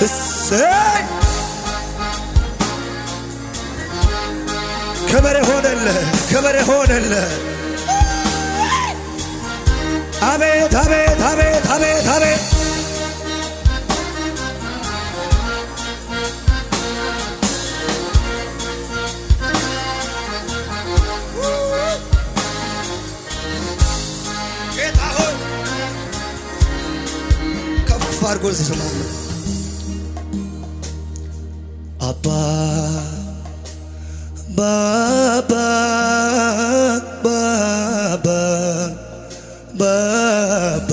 እሰይ ክብር ይሆንልህ ክብር ይሆንልህ። አቤት አቤት አቤት አቤት አቤት ጌታ ሆይ ከፍ አድርጎ ሲሰማል አባ ባባ ባባ ባባ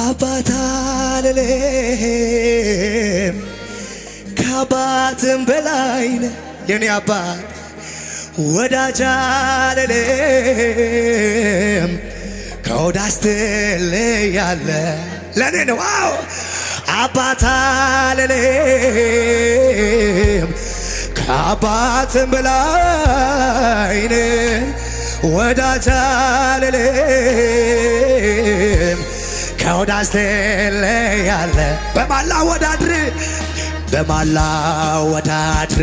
አባት አልልም ከአባትም በላይ ነህ የኔ አባት ወዳጅ አልልም ከወዳጅ ትለያለህ ለኔ ነው አዎ አባት አልልም ከአባትም በላይ ነህ ወዳጅ አልልም ከወዳጅ ትለያለህ በማን ላወዳድር በማን ላወዳድር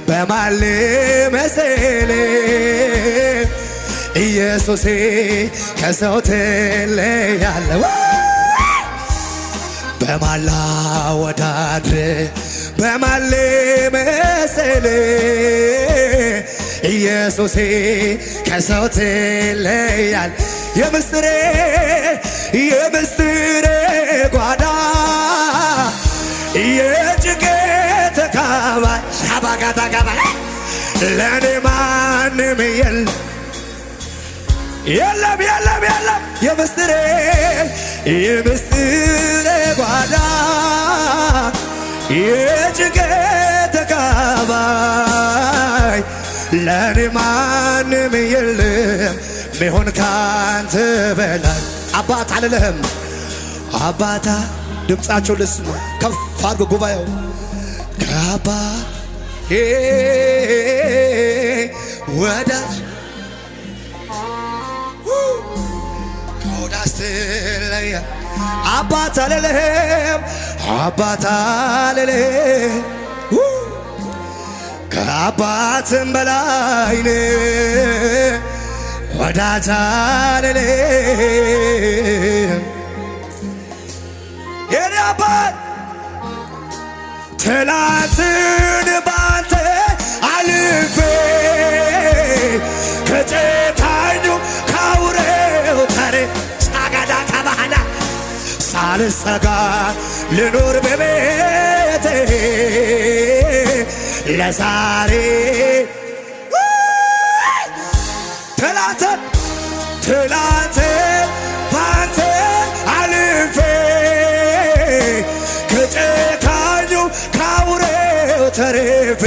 በማን ልመስል ኢየሱሴ ከሰው ትለያለህ በማን ላወዳድር በማን ልመስል ኢየሱሴ ከሰው ትለያለህ የምስጢሬ ጓዳ የጭንቄ ተካፋይ ሻባጋታ ጋባ ለኔ ማንም የለም የምስጢሬ ጓዳ የጭንቄ ተካፋይ ለኔ ማንም የለም ሚሆን ካንተ በላይ አባት አልልህም አባታ ድምፃቸው ልስማ ከፍ አድርጎ ጉባኤው ከአባ ወዳጅ ከወዳጅ ትለያለህ አባት አልልህም አባት አልልህም ከአባትም በላይ ነህ ወዳጅ አልልህም የኔ አባት ትላንትን ባንተ አልፌ ከጨካኙ ካውሬው ተሬ ጫጋዳ ከባህና ሳልሰጋ ልኖር በቤቴ ለዛሬ ትላንትን ባንተ አልፌ ከጨካኙ ካውሬው ተርፌ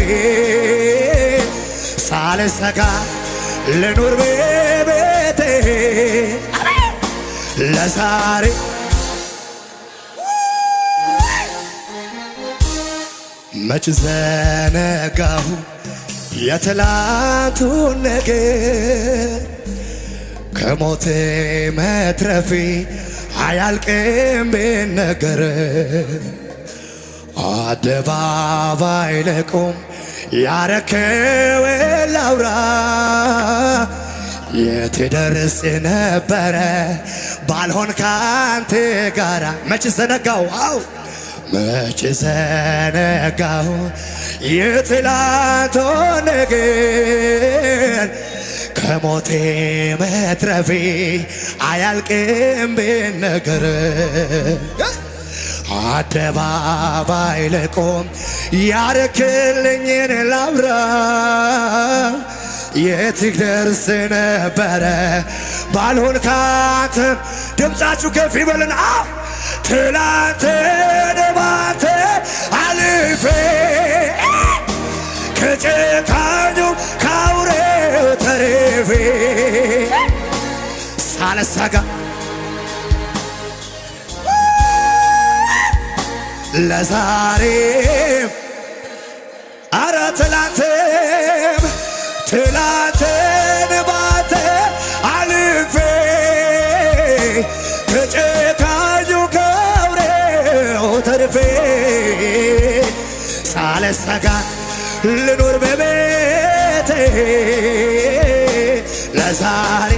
ሳልሰጋ ልኑር በቤቴ ለዛሬ መች ዘነጋሁ የትላንቱን ነገር ከሞቴ መትረፌ አያልቅም ቢነገር አደባባይ ለቆም ያረከውን ላውራ የት ደርስ ነበረ ባልሆን ካንተ ጋራ መች ዘነጋው አው መች ዘነጋው የትላንቱን ነገር ከሞቴ መትረፌ አያልቅም ቢነገር አደባባይ ለቆም ያረክልኝን ላውራ የት ደርስ ነበረ ባልሆን ካንተ ድምፃችሁ ከፍ ይበልና ትላንትን ባንተ አልፌ ከጨካኙ ካውሬው ተርፌ ሳልሰጋ ለዛሬም አረ ትላንትን ባንተ አልፌ ከጨካኙ ካውሬው ተሰልፌ ሳልሰጋ ልኖር በቤቴ ለዛሬ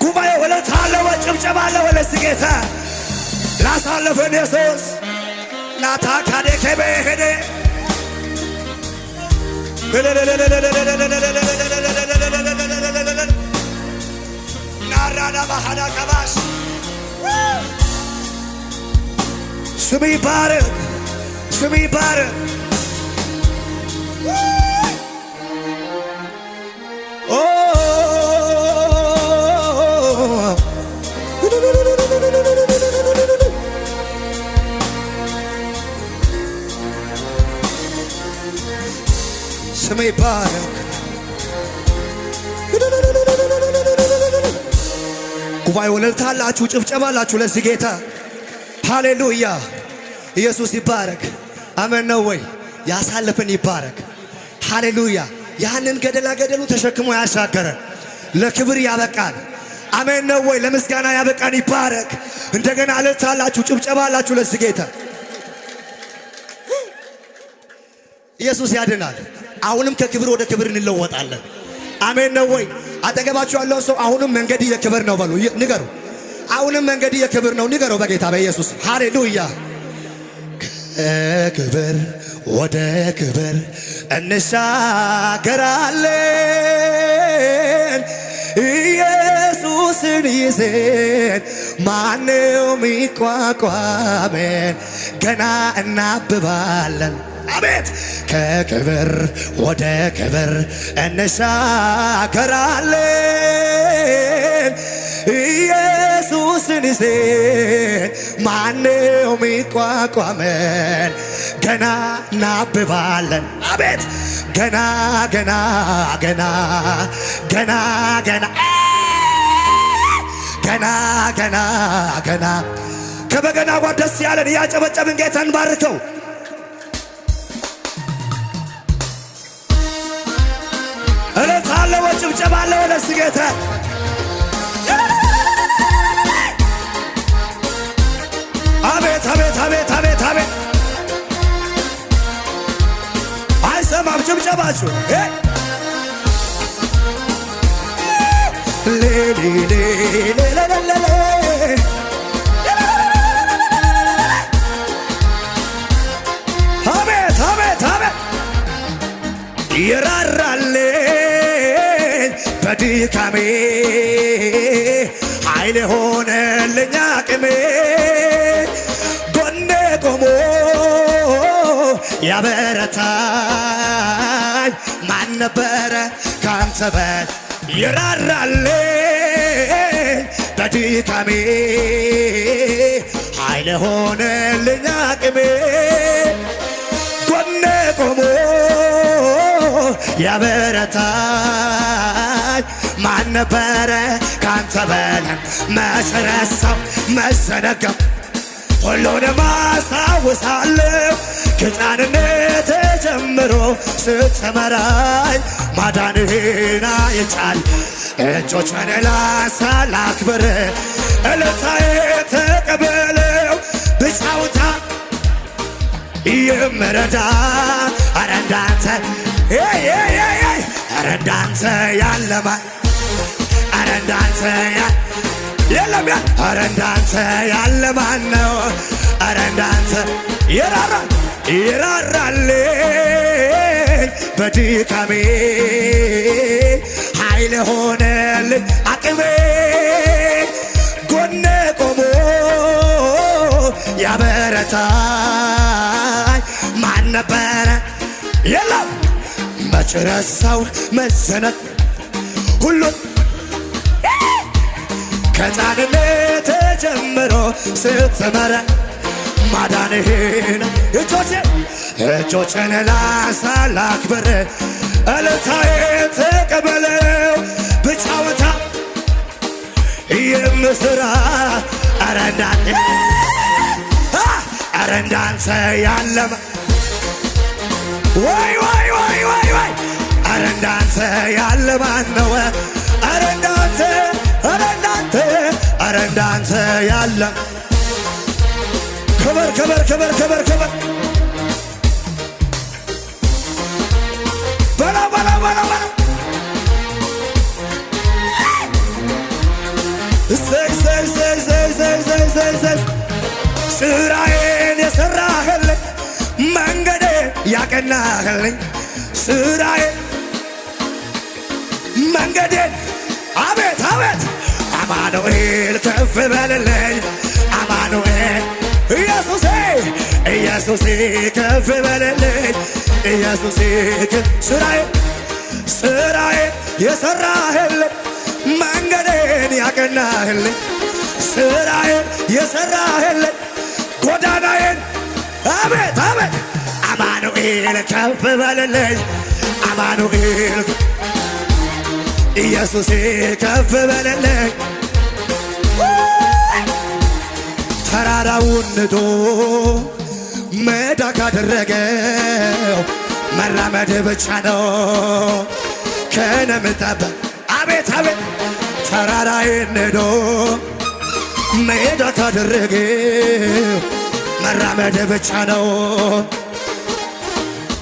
ጉባኤ ወለታ አለ ጭብጨባ አለ ወለዚህ ጌታ ላሳለፈን ኢየሱስ ናታካዴ ከበሄደ ናራዳ ባህዳ ከባሽ ስም ይባረክ ስም ይባረክ ስም ይባረክ ጉባኤ ወለልታላችሁ ጭብጨባላችሁ ለዚህ ጌታ ሃሌሉያ ኢየሱስ ይባረክ አሜን ነው ወይ ያሳለፈን ይባረክ ሃሌሉያ ያንን ገደላ ገደሉ ተሸክሞ ያሻገረን ለክብር ያበቃን አሜን ነው ወይ ለምስጋና ያበቃን ይባረክ እንደገና እልልታላችሁ ጭብጨባላችሁ ለዚህ ጌታ ኢየሱስ ያድናል አሁንም ከክብር ወደ ክብር እንለወጣለን አሜን ነው ወይ አጠገባችሁ ያለው ሰው አሁንም መንገድ የክብር ነው በሉ ንገሩ አሁንም መንገድ የክብር ነው ንገረው በጌታ በኢየሱስ ሃሌሉያ ከክብር ወደ ክብር እንሻገራለን ኢየሱስን ይዘን ማነው ሚቋቋመን ገና እናብባለን አቤት ከክብር ወደ ክብር እንሻገራለን ኢየሱስን ይዘን ማነው ሚቋቋመን ገና እናብባለን አቤት ገና ገና ገና ገና ገና ገና ገና ገና ከበገና ጋር ደስ ያለን እያጨበጨብን ጌታን ባርከው እለታለ ወጭብጨባለ ወለስ ጌታ አቤት አቤት አቤት አቤት አቤት አይሰማም ጭብጨባችሁ አቤት አቤት አቤት ይራራልኝ በድካሜ ኃይል ሆነልኝ አቅሜ ጎኔ ቆሞ ያበረታኝ ማን ነበረ ካንተ በል ይራራልኝ በድካሜ ኃይል ሆነልኝ አቅሜ ጎኔ ቆሞ ያበረታኝ ማን ነበረ ካንተ በለም መች ረሳው መች ዘነጋው ሁሉንም አስታውሳለሁ ከሕፃንነቴ ጀምሮ ስትመራኝ ማዳንህን አይቻል እጆቼን ላንሳ ላክብር እልልታዬን ተቀበለው ብቻውታ የምረዳ ኧረ እንዳንተ ኧረ እንዳንተ ያለ ማን ኧረ እንዳንተ የለም ኧረ እንዳንተ ያለ ማን ነው ኧረ እንዳንተ ይራራልኝ በድካሜ ኃይል ሆነልኝ አቅሜ ጎኔ ቆሞ ያበረታኝ ማን ነበረ የለም መች ረሳው መዘነግ ሁሉን ከሕፃንነቴ ጀምሮ ስትመራ ማዳንህን እጆቼን ላንሳ ላክብር እልልታዬን ተቀበለው ብቻውታ የምስራ ኧረ እንዳንተ ያለ ወይ ወይ ወይ ወይ ወይ ኧረ እንዳንተ ያለ ማን ነው ኧረ እንዳንተ ኧረ እንዳንተ ያለ ክብር ክብር ክብር ክብር ክብር በላ በላ በላ በላ ስራዬን የሰራህልኝ መንገዴን ያቀናህልኝ ስራዬን መንገዴን አቤት አቤት አማኑኤል ከፍ በልልኝ አማኑኤል ኢየሱሴ ኢየሱሴ ከፍ በልልኝ ኢየሱሴ ስራዬን የሰራህልኝ መንገዴን ያቀናህልኝ ስራዬን የሰራህልኝ ጎዳናዬን አቤት አቤት አማኑኤል ከፍ በልልኝ አማኑኤል ኢየሱሴ ከፍ በልልኝ ተራራውን ንዶ ሜዳ ካደረገው መራመድ ብቻ ነው ከነ ምጠበቅ አቤት አቤት ተራራዬን ንዶ ሜዳ ካደረገው መራመድ ብቻ ነው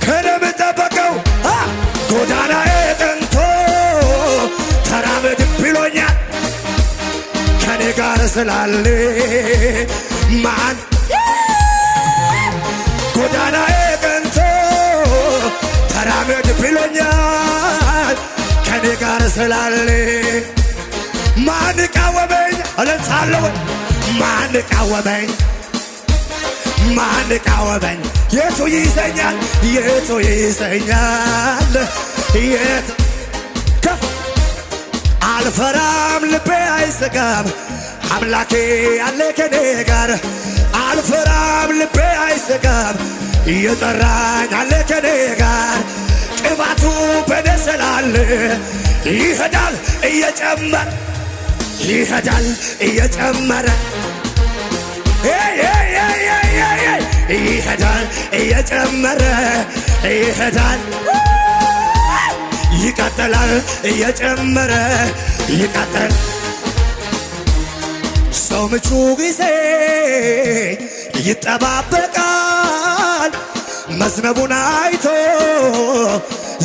ከነ ምጠበቀው ጎዳናዬ ጠንቶ ተራመድ ብሎኛል ከኔ ጋር ስላለ ማን ጎዳናዬ ጠንቶ ተራመድ ብሎኛል ከኔ ጋር ስላለ ማን ቃወመኝ አለታለው ማን ቃወመኝ ማን ቃወመኝ የቱ ይዘኛል የቱ ይዘኛል የቱ አልፈራም ልቤ አይሰጋም አምላኬ ያለ ከኔ ጋር አልፈራም ልቤ አይሰጋም እየጠራኝ አለ ከኔ ጋር ቅባቱ በኔ ስላለ ይሄዳል እየጨመረ ይሄዳል እየጨመረ ይሄዳል እየጨመረ ይሄዳል ይቀጥላል እየጨመረ ይቀጥል ሰው ምቹ ጊዜ ይጠባበቃል መዝነቡን አይቶ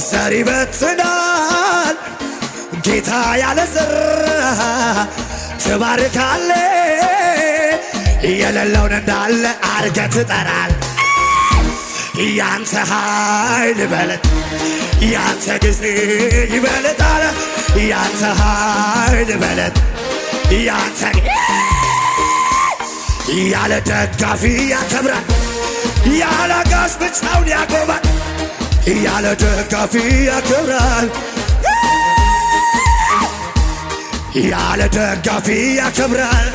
ዘር ይበትናል ጌታ ያለ ዘር ትባርካለ የሌለውን እንዳለ አርገህ ትጠራል ያንተ ኃይል በለት ያንተ ጊዜ ይበልጣል ያንተ ኃይል በለት ያንተ ያለ ደጋፊ ያከብራል ያለ ጋሽ ብቻውን ያቆማል ያለ ደጋፊ ያከብራል ያለ ደጋፊ ያከብራል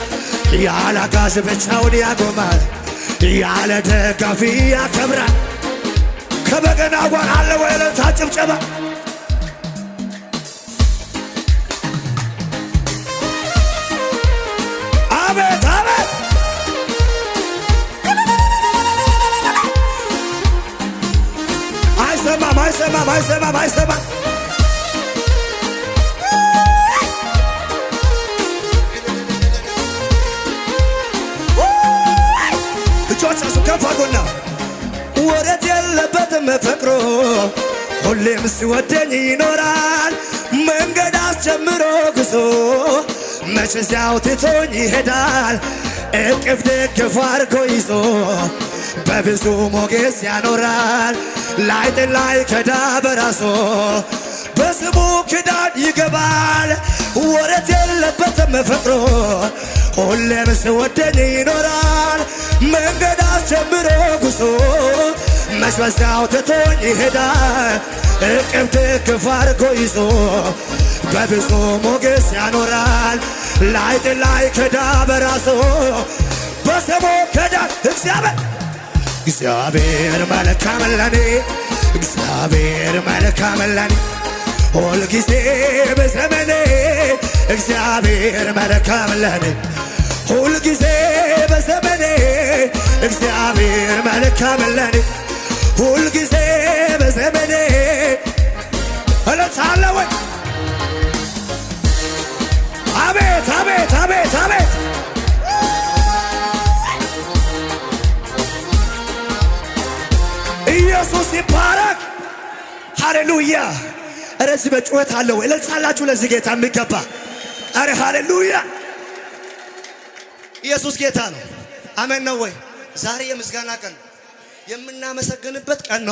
ያለ ጋሽ ብቻውን ያቆማል ያለ ደጋፊ ያከብራል ከበገና ጋር አለ ወይ ለታጭብጨባ አቤት አቤት አይሰማም አይሰማም አይሰማም አይሰማም እጆቻችሁ ከፍ አድርጉና ወረት የለበትም ፍቅሩ ሁሌም ሲወደኝ ይኖራል መንገድ አስጀምሮ ጉዞ መቼ ሲያው ትቶኝ ይሄዳል እቅፍ ደግፍ አድርጎ ይዞ በብዙ ሞገስ ያኖራል ላይጥል ላይ ከዳ በራሱ በስሙ ኪዳን ይገባል ወረት የለበትም ፍቅሩ ሁሌም ሲወደኝ ይኖራል መንገድ አስጀምሮ ጉዞ መች በዚያው ትቶኝ ይሄዳል እቅፍ ደግፍ አድርጎ ይዞ በብዙ ሞገስ ያኖራል ላይጥል ላይ ከዳ በራሱ በስሙ ኪዳን እግዚአብሔር መልካም ለኔ እግዚአብሔር መልካም ለኔ ሁልጊዜ በዘመኔ እግዚአብሔር መልካም ለኔ ሁልጊዜ በዘመኔ እግዚአብሔር መልካም ለኔ ሁልጊዜ በዘመኔ እለታለሁ አቤት አቤት አቤት አቤት ኢየሱስ ይባረክ። ሃሌሉያ። ኧረ እዚህ በጩኸት አለው እልልታላችሁ ለዚህ ጌታ የሚገባ ኧረ ሃሌሉያ። ኢየሱስ ጌታ ነው። አሜን ነው ወይ? ዛሬ የምስጋና ቀን የምናመሰግንበት ቀን ነው።